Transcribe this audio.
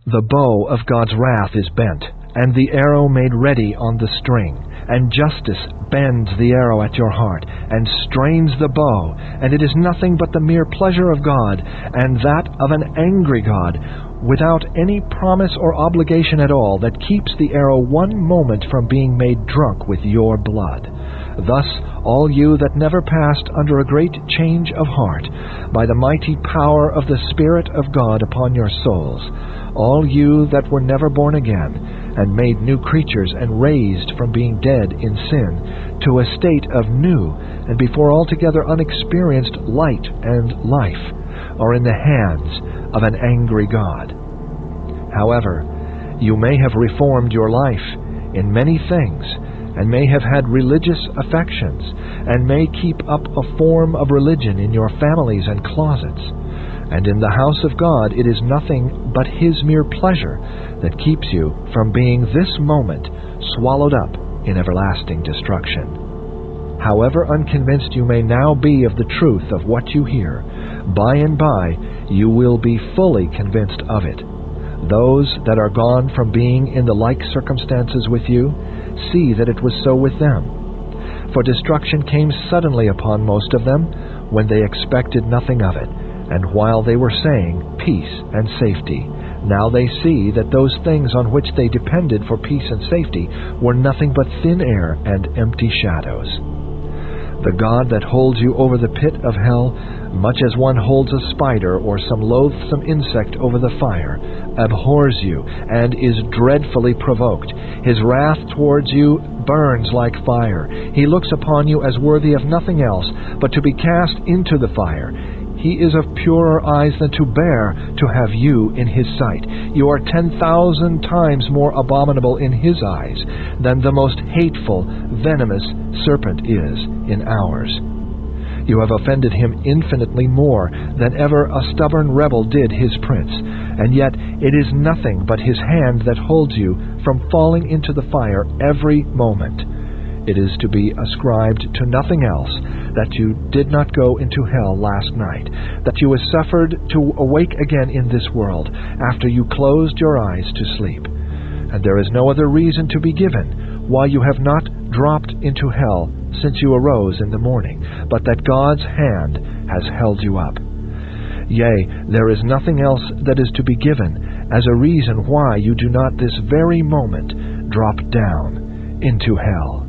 The bow of God's wrath is bent, and the arrow made ready on the string, and justice bends the arrow at your heart, and strains the bow, and it is nothing but the mere pleasure of God, and that of an angry God, without any promise or obligation at all, that keeps the arrow one moment from being made drunk with your blood. Thus all you that never passed under a great change of heart, by the mighty power of the Spirit of God upon your souls, all you that were never born again, and made new creatures, and raised from being dead in sin to a state of new and before altogether unexperienced light and life, are in the hands of an angry God. However, you may have reformed your life in many things, and may have had religious affections, and may keep up a form of religion in your families and closets. And in the house of God it is nothing but His mere pleasure that keeps you from being this moment swallowed up in everlasting destruction. However unconvinced you may now be of the truth of what you hear, by and by you will be fully convinced of it. Those that are gone from being in the like circumstances with you, see that it was so with them. For destruction came suddenly upon most of them, when they expected nothing of it, and while they were saying, peace and safety, now they see that those things on which they depended for peace and safety were nothing but thin air and empty shadows. The God that holds you over the pit of hell, much as one holds a spider or some loathsome insect over the fire, abhors you, and is dreadfully provoked. His wrath towards you burns like fire. He looks upon you as worthy of nothing else but to be cast into the fire. He is of purer eyes than to bear to have you in His sight. You are 10,000 times more abominable in His eyes than the most hateful, venomous serpent is in ours. You have offended Him infinitely more than ever a stubborn rebel did his prince, and yet it is nothing but His hand that holds you from falling into the fire every moment. It is to be ascribed to nothing else that you did not go into hell last night, that you have suffered to awake again in this world after you closed your eyes to sleep. And there is no other reason to be given why you have not dropped into hell since you arose in the morning, but that God's hand has held you up. Yea, there is nothing else that is to be given as a reason why you do not this very moment drop down into hell.